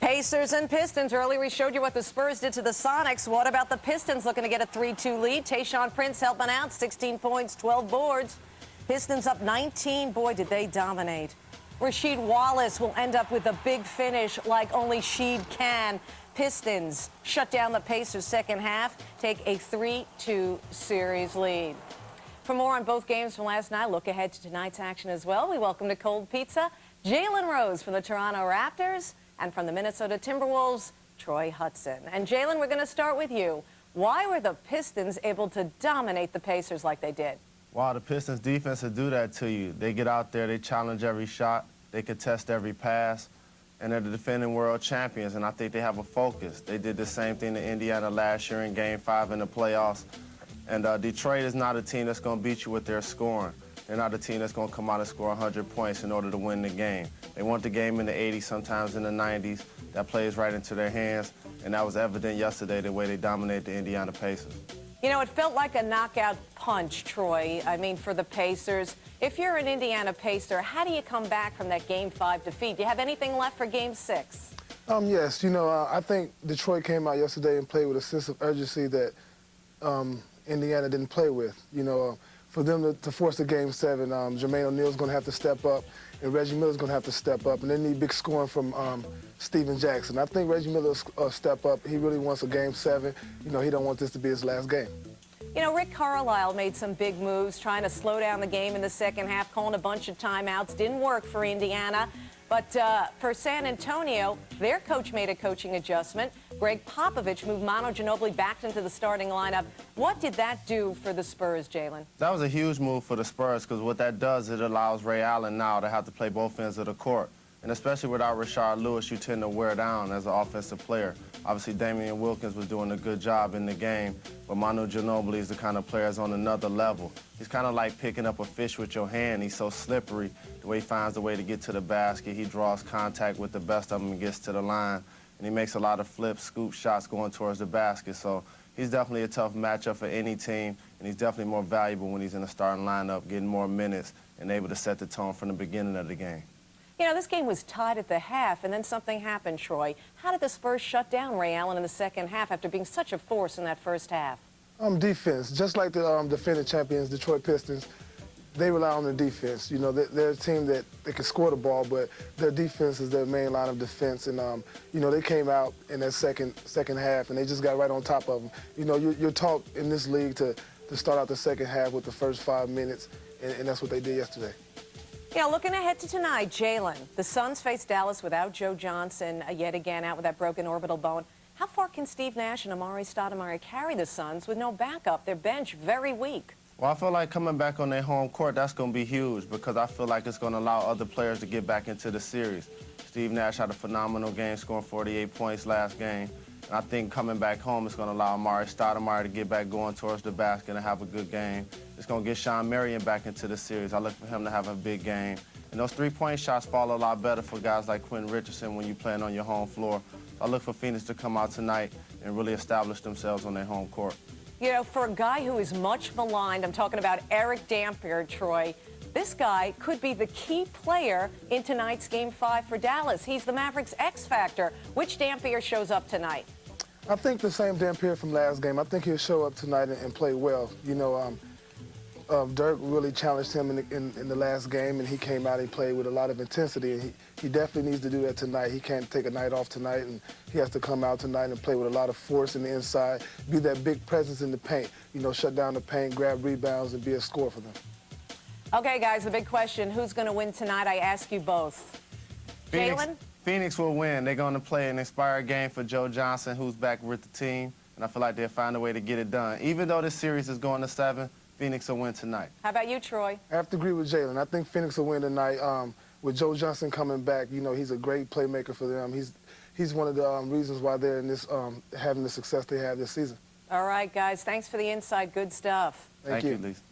Pacers and Pistons. Earlier we showed you what the Spurs did to the Sonics. What about the Pistons looking to get a 3-2 lead? Tayshaun Prince helping out, 16 points, 12 boards. Pistons up 19. Boy, did they dominate. Rasheed Wallace will end up with a big finish like only Sheed can. Pistons shut down the Pacers second half, take a 3-2 series lead. For more on both games from last night, look ahead to tonight's action as well. We welcome to Cold Pizza Jalen Rose from the Toronto Raptors, and from the Minnesota Timberwolves, Troy Hudson. And Jalen, we're going to start with you. Why were the Pistons able to dominate the Pacers like they did? Wow, the Pistons defense will do that to you. They get out there, they challenge every shot, they contest every pass, and they're the defending world champions, and I think they have a focus. They did the same thing to Indiana last year in Game 5 in the playoffs. And Detroit is not a team that's going to beat you with their scoring. They're not a team that's going to come out and score 100 points in order to win the game. They want the game in the 80s, sometimes in the 90s. That plays right into their hands, and that was evident yesterday the way they dominated the Indiana Pacers. You know, it felt like a knockout punch, Troy, for the Pacers. If you're an Indiana Pacer, how do you come back from that Game 5 defeat? Do you have anything left for Game 6? Yes, I think Detroit came out yesterday and played with a sense of urgency that Indiana didn't play with. For them to force the Game 7, Jermaine O'Neal's going to have to step up, and Reggie Miller's going to have to step up, and they need big scoring from Steven Jackson. I think Reggie Miller will step up. He really wants a Game 7. He don't want this to be his last game. Rick Carlisle made some big moves, trying to slow down the game in the second half, calling a bunch of timeouts. Didn't work for Indiana. But for San Antonio, their coach made a coaching adjustment. Greg Popovich moved Manu Ginobili back into the starting lineup. What did that do for the Spurs, Jalen? That was a huge move for the Spurs, because what that does, it allows Ray Allen now to have to play both ends of the court. And especially without Rashard Lewis, you tend to wear down as an offensive player. Obviously, Damian Wilkins was doing a good job in the game, but Manu Ginobili is the kind of player that's on another level. He's kind of like picking up a fish with your hand. He's so slippery. The way he finds a way to get to the basket, he draws contact with the best of them and gets to the line. And he makes a lot of flips, scoop shots going towards the basket. So he's definitely a tough matchup for any team, and he's definitely more valuable when he's in the starting lineup, getting more minutes and able to set the tone from the beginning of the game. This game was tied at the half, and then something happened, Troy. How did the Spurs shut down Ray Allen in the second half after being such a force in that first half? Defense. Just like the defending champions, Detroit Pistons, they rely on the defense. They're a team that they can score the ball, but their defense is their main line of defense. And, they came out in that second half, and they just got right on top of them. You're taught in this league to start out the second half with the first 5 minutes, and that's what they did yesterday. Looking ahead to tonight, Jalen, the Suns face Dallas without Joe Johnson, yet again out with that broken orbital bone. How far can Steve Nash and Amari Stoudemire carry the Suns with no backup? Their bench very weak. Well, I feel like coming back on their home court, that's going to be huge, because I feel like it's going to allow other players to get back into the series. Steve Nash had a phenomenal game, scoring 48 points last game. And I think coming back home, it's going to allow Amari Stoudemire to get back going towards the basket and have a good game. It's going to get Sean Marion back into the series. I look for him to have a big game. And those three-point shots fall a lot better for guys like Quentin Richardson when you're playing on your home floor. I look for Phoenix to come out tonight and really establish themselves on their home court. For a guy who is much maligned, I'm talking about Eric Dampier, Troy, this guy could be the key player in tonight's Game 5 for Dallas. He's the Mavericks' X factor. Which Dampier shows up tonight? I think the same Dampier from last game. I think he'll show up tonight and play well. Dirk really challenged him in the last game, and he came out and played with a lot of intensity. And he definitely needs to do that tonight. He can't take a night off tonight, and he has to come out tonight and play with a lot of force in the inside, be that big presence in the paint, shut down the paint, grab rebounds, and be a scorer for them. Okay, guys, the big question, who's going to win tonight? I ask you both. Jalen? Phoenix will win. They're going to play an inspired game for Joe Johnson, who's back with the team, and I feel like they'll find a way to get it done. Even though this series is going to 7, Phoenix will win tonight. How about you, Troy? I have to agree with Jalen. I think Phoenix will win tonight. With Joe Johnson coming back, he's a great playmaker for them. He's one of the reasons why they're in this having the success they have this season. All right, guys. Thanks for the insight. Good stuff. Thank you, Lisa.